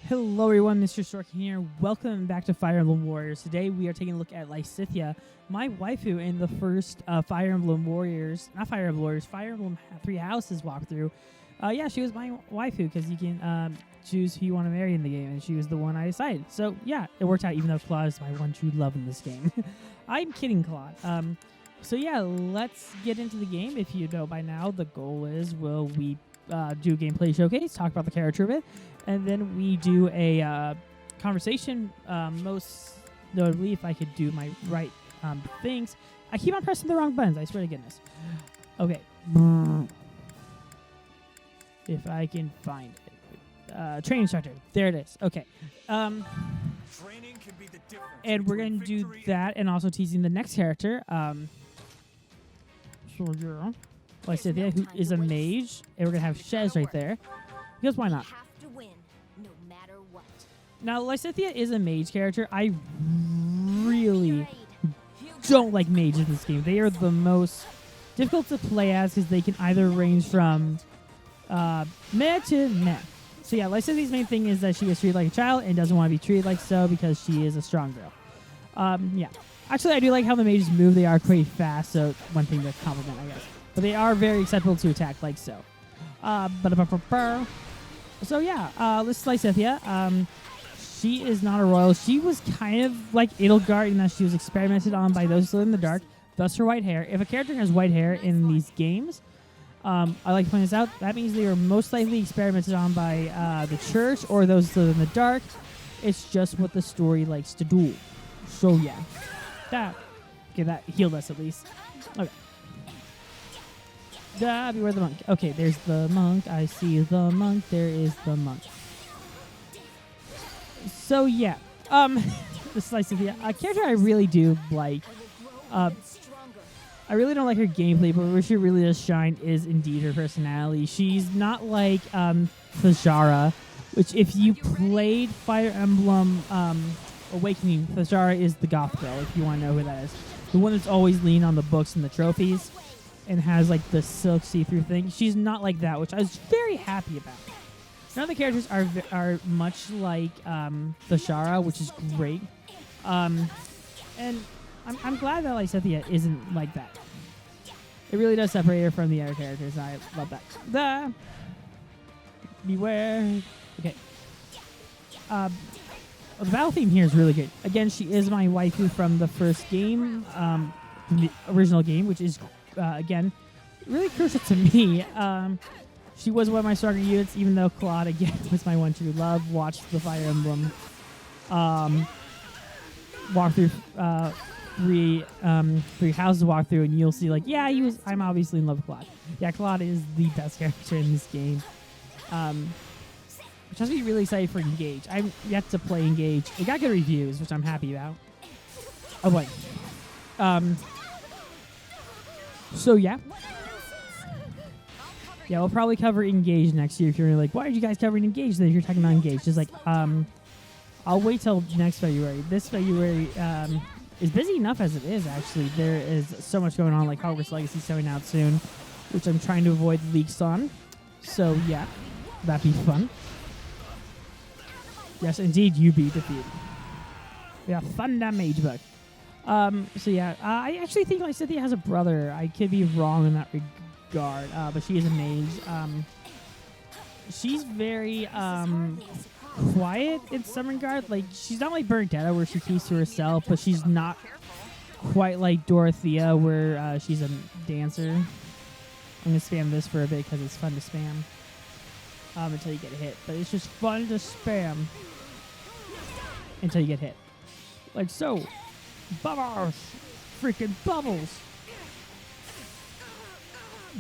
Hello everyone, Mr. Stork here. Welcome back to Fire Emblem Warriors. Today we are taking a look at Lysithea, my waifu in the first Fire Emblem Warriors, not Fire Emblem Warriors, Fire Emblem Three Houses walkthrough. Yeah, she was my waifu because you can choose who you want to marry in the game, and she was the one I decided. So yeah, it worked out even though Claude is my one true love in this game. I'm kidding, Claude. So yeah, let's get into the game. If you know by now, the goal is we do a gameplay showcase, talk about the character a bit, and then we do a conversation. Most notably, if I could do my right things. I keep on pressing the wrong buttons, I swear to goodness. Okay. If I can find it. Training instructor. There it is. Okay. Training can be the difference and we're going to do that and also teasing the next character. Soldier. Lysithea, who is a mage. And we're going to have Shez right there. Because why not? Now, Lysithea is a mage character. I really don't like mages in this game. They are the most difficult to play as because they can either range from meh to meh. So yeah, Lysithea's main thing is that she is treated like a child and doesn't want to be treated like so because she is a strong girl. Yeah. Actually, I do like how the mages move. They are quite fast, so one thing to compliment, I guess. But they are very acceptable to attack like so. So yeah, this is Lysithea. She is not a royal. She was kind of like Edelgard in that she was experimented on by those who live in the dark, thus her white hair. If a character has white hair in these games, I like to point this out, that means they were most likely experimented on by the church or those who live in the dark. It's just what the story likes to do. So yeah. That healed us at least. Okay. Beware the monk. Okay, there's the monk. I see the monk. There is the monk. So yeah, this is Lysithea, a character I really do like. I really don't like her gameplay, but where she really does shine is indeed her personality. She's not like Thajara, which if you played Fire Emblem Awakening, Thajara is the goth girl, if you want to know who that is. The one that's always leaning on the books and the trophies and has like the silk see-through thing. She's not like that, which I was very happy about. None of the characters are much like Thajara, which is great. And I'm glad that Lysithea isn't like that. It really does separate her from the other characters, and I love that. Beware. Okay. The battle theme here is really good. Again, she is my waifu from the first game, from the original game, which is, again, really crucial to me. She was one of my stronger units, even though Claude, again, was my one true love. Watched the Fire Emblem walkthrough, three houses walkthrough, and you'll see, like, yeah, I'm obviously in love with Claude. Yeah, Claude is the best character in this game. Which has me really excited for Engage. I've yet to play Engage. It got good reviews, which I'm happy about. Oh, boy. So, yeah. Yeah, we'll probably cover Engage next year. If you're like, why are you guys covering Engage then if you're talking about Engage? Just like, I'll wait till next February. This February is busy enough as it is, actually. There is so much going on, like Hogwarts Legacy coming out soon, which I'm trying to avoid leaks on. So, yeah, that'd be fun. Yes, indeed, you be defeated. Yeah, fun that mage book. So, yeah, I actually think Lysithea has a brother. I could be wrong in that regard, but she is a mage. She's very quiet in some regard. Like, she's not like Bernadetta, where she keeps to herself, but she's not quite like Dorothea, where she's a dancer. I'm going to spam this for a bit because it's fun to spam until you get hit. But it's just fun to spam until you get hit. Like so. Bubbles! Freaking bubbles!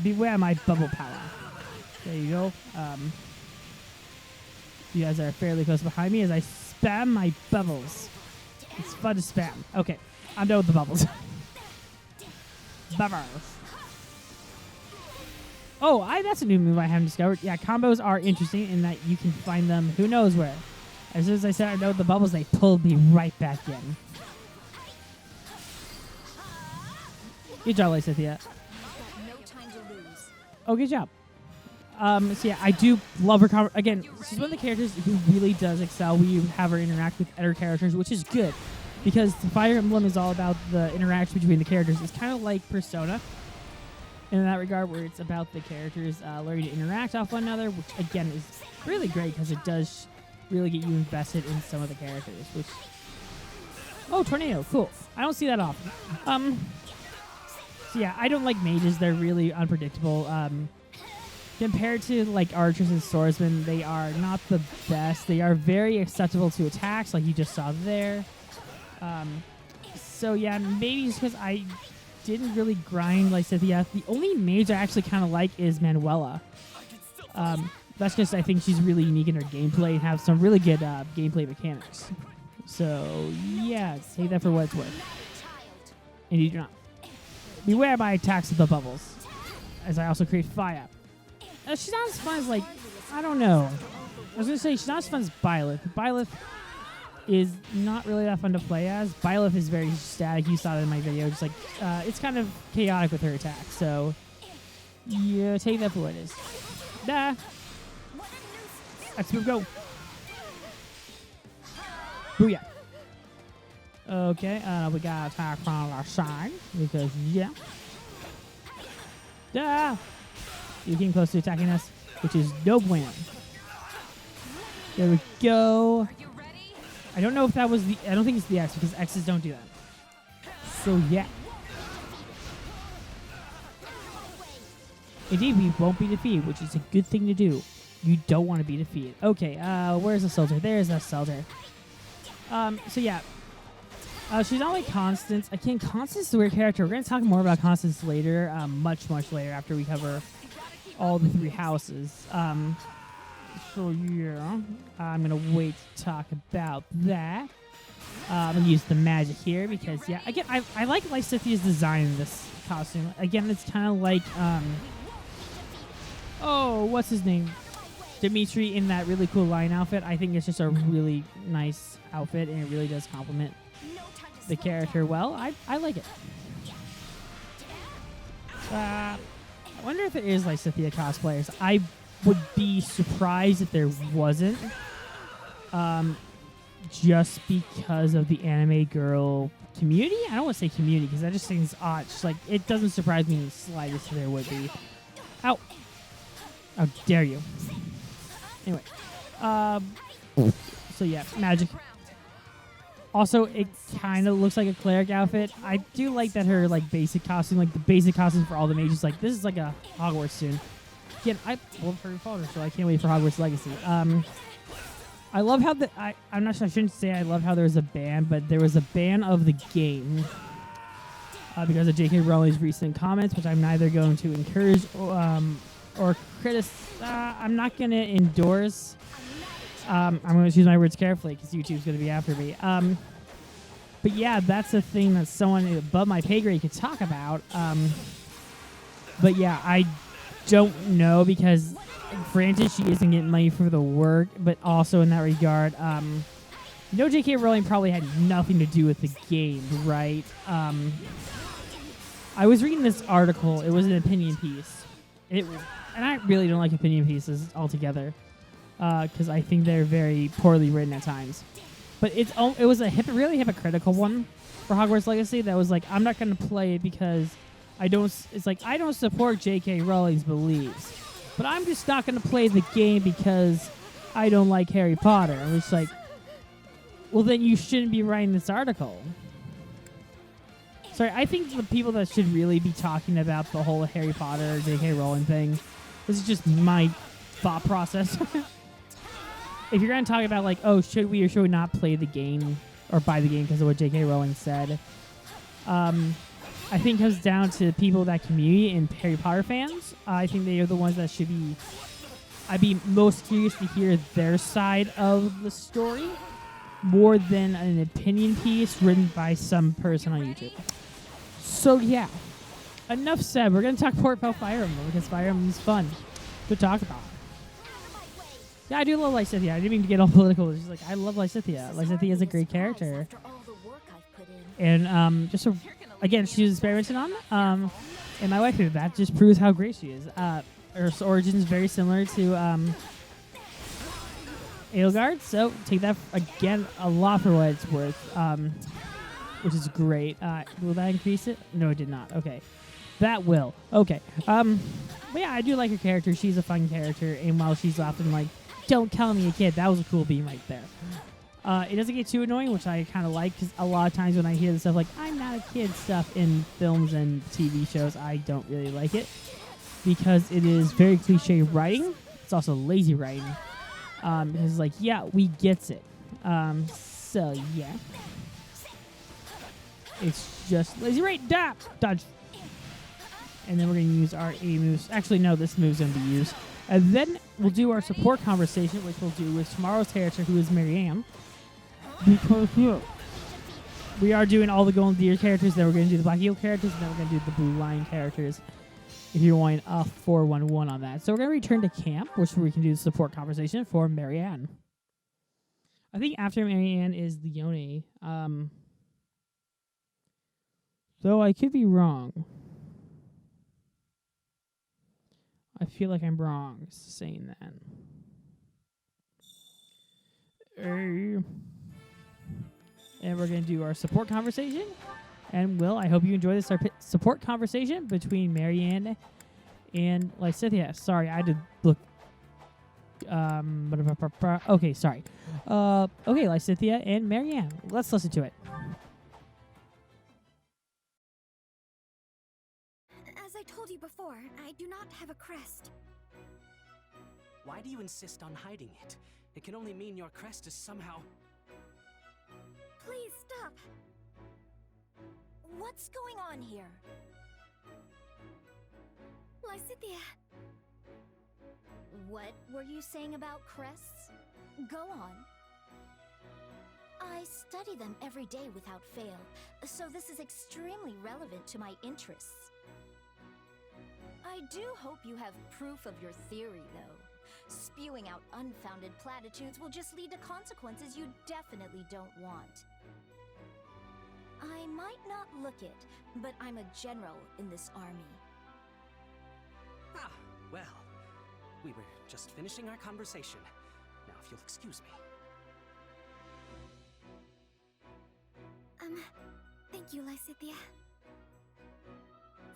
Beware my bubble power. There you go. You guys are fairly close behind me as I spam my bubbles. It's fun to spam. Okay, I'm done with the bubbles. Bubbles. Oh, that's a new move I haven't discovered. Yeah, combos are interesting in that you can find them who knows where. As soon as I said I know the bubbles, they pulled me right back in. Good job, Lysithea. Oh, good job. So yeah, I do love her. Again, she's one of the characters who really does excel when you have her interact with other characters, which is good because Fire Emblem is all about the interaction between the characters. It's kind of like Persona in that regard, where it's about the characters learning to interact off one another, which again is really great because it does really get you invested in some of the characters. Which tornado, cool. I don't see that often. So yeah, I don't like mages. They're really unpredictable. Compared to like archers and swordsmen, they are not the best. They are very acceptable to attacks, like you just saw there. So yeah, maybe it's because I didn't really grind Lysithea. The only mage I actually kind of like is Manuela. That's just I think she's really unique in her gameplay and have some really good gameplay mechanics. So yeah, take that for what it's worth. And you do not. Beware my attacks with the bubbles, as I also create fire. She's not as fun as, like, I don't know. I was going to say, she's not as fun as Byleth. Byleth is not really that fun to play as. Byleth is very static. You saw that in my video. Just like, it's kind of chaotic with her attacks. So, yeah, take that for what it is. Let's move, go. Booyah. Okay, we got attack from our side. Because, yeah. You came close to attacking us, which is no bueno. There we go. I don't know if that was the... I don't think it's the X, because X's don't do that. So, yeah. Indeed, we won't be defeated, which is a good thing to do. You don't want to be defeated. Okay, where's the soldier? There's a soldier. So, yeah. She's not like Constance. Again, Constance is a weird character. We're going to talk more about Constance later, much later after we cover all the 3 houses. So yeah, I'm going to wait to talk about that. I'm going to use the magic here because, yeah, again, I like Lysithea's design in this costume. Again, it's kind of like, what's his name? Dimitri in that really cool lion outfit. I think it's just a really nice outfit, and it really does complement the character well. I like it. I wonder if there is Lysithea cosplayers. I would be surprised if there wasn't. Just because of the anime girl community? I don't want to say community because that just seems odd. Just like, it doesn't surprise me in the slightest if there would be. Ow! How dare you. Anyway. So yeah, magic. Also, it kind of looks like a cleric outfit. I do like that her like basic costume, like the basic costume for all the mages, like this is like a Hogwarts soon. Again, I love Harry Potter, so I can't wait for Hogwarts Legacy. I love how I'm not sure. I shouldn't say I love how there was a ban, but there was a ban of the game because of J.K. Rowling's recent comments, which I'm neither going to encourage or criticize. I'm not going to endorse. I'm going to choose my words carefully because YouTube's going to be after me. But yeah, that's a thing that someone above my pay grade could talk about. But yeah, I don't know because granted she isn't getting money for the work, but also in that regard, J.K. Rowling probably had nothing to do with the game, right? I was reading this article. It was an opinion piece. And I really don't like opinion pieces altogether. Because I think they're very poorly written at times. But it was a really hypocritical one for Hogwarts Legacy that was like, I'm not going to play it because I don't support J.K. Rowling's beliefs. But I'm just not going to play the game because I don't like Harry Potter. I was like, well, then you shouldn't be writing this article. Sorry, I think the people that should really be talking about the whole Harry Potter, J.K. Rowling thing, this is just my thought process. If you're going to talk about, like, should we or should we not play the game or buy the game because of what J.K. Rowling said, I think it comes down to people that community and Harry Potter fans. I think they are the ones that should be... I'd be most curious to hear their side of the story more than an opinion piece written by some person on YouTube. So, yeah. Enough said. We're going to talk more about Fire Emblem because Fire Emblem is fun to talk about. Yeah, I do love Lysithea. I didn't mean to get all political. It's just like, I love Lysithea. Lysithea is a great character. And again, she was experimented on. And my wife did that. Just proves how great she is. her origin is very similar to Edelgard, so take that again a lot for what it's worth, which is great. Will that increase it? No, it did not. Okay, that will. Okay, but yeah, I do like her character. She's a fun character, and while she's often like, "Don't call me a kid," that was a cool beam right there. It doesn't get too annoying, which I kind of like, because a lot of times when I hear the stuff like "I'm not a kid" stuff in films and TV shows, I don't really like it, because it is very cliche writing. It's also lazy writing. It's like, yeah, we gets it. So yeah, it's just lazy writing. Dodge. And then we're gonna use our A moves. Actually, no, this move's gonna be used. And then we'll do our support conversation, which we'll do with tomorrow's character, who is Marianne. Because we are doing all the Golden Deer characters, then we're going to do the Black Eagle characters, and then we're going to do the Blue Lion characters, if you're wanting a 4-1-1 on that. So we're going to return to camp, which we can do the support conversation for Marianne. I think after Marianne is Leone. Though I could be wrong. I feel like I'm wrong saying that. And we're going to do our support conversation. And Will, I hope you enjoy this support conversation between Marianne and Lysithea. Sorry, I had to look. Okay, sorry. Okay, Lysithea and Marianne. Let's listen to it. As I told you before, I do not have a crest. Why do you insist on hiding it? It can only mean your crest is somehow... Please stop! What's going on here? Lysithea! What were you saying about crests? Go on. I study them every day without fail, so this is extremely relevant to my interests. I do hope you have proof of your theory, though. Spewing out unfounded platitudes will just lead to consequences you definitely don't want. I might not look it, but I'm a general in this army. Ah, well, we were just finishing our conversation. Now, if you'll excuse me. Thank you, Lysithea.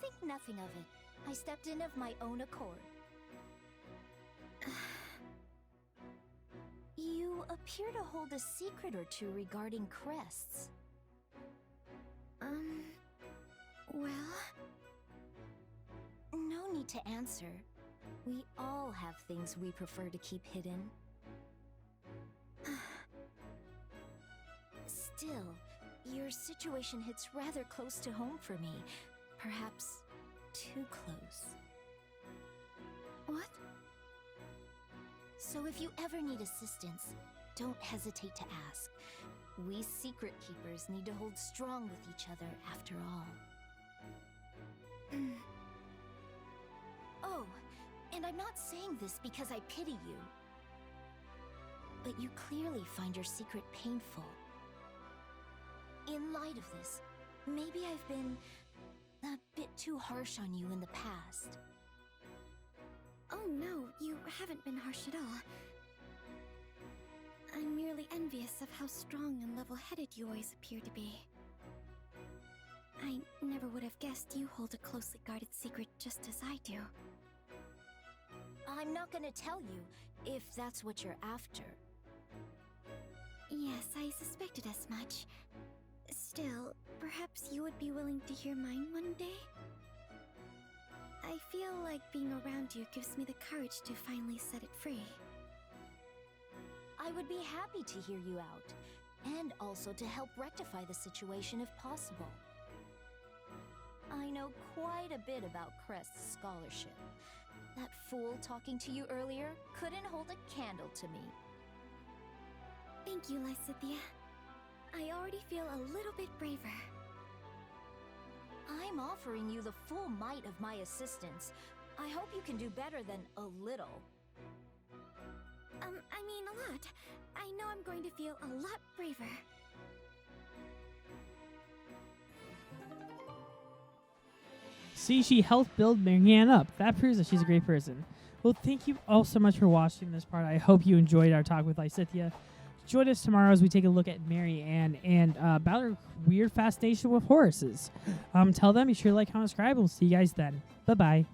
Think nothing of it. I stepped in of my own accord. You appear to hold a secret or two regarding crests. Well... No need to answer. We all have things we prefer to keep hidden. Still, your situation hits rather close to home for me. Perhaps too close. What? So if you ever need assistance, don't hesitate to ask. We secret keepers need to hold strong with each other after all. Oh, and I'm not saying this because I pity you. But you clearly find your secret painful. In light of this, maybe I've been a bit too harsh on you in the past. Oh no, you haven't been harsh at all. I'm merely envious of how strong and level-headed you always appear to be. I never would have guessed you hold a closely guarded secret just as I do. I'm not gonna tell you, if that's what you're after. Yes, I suspected as much. Still, perhaps you would be willing to hear mine one day? I feel like being around you gives me the courage to finally set it free. I would be happy to hear you out, and also to help rectify the situation if possible. I know quite a bit about Crest's scholarship. That fool talking to you earlier couldn't hold a candle to me. Thank you, Lysithea. I already feel a little bit braver. I'm offering you the full might of my assistance. I hope you can do better than a little. I mean a lot. I know I'm going to feel a lot braver. See, she helped build Marianne up. That proves that she's a great person. Well, thank you all so much for watching this part. I hope you enjoyed our talk with Lysithea. Join us tomorrow as we take a look at Marianne and about her weird fascination with horses. Till then, be sure to like, comment, subscribe, and we'll see you guys then. Bye-bye.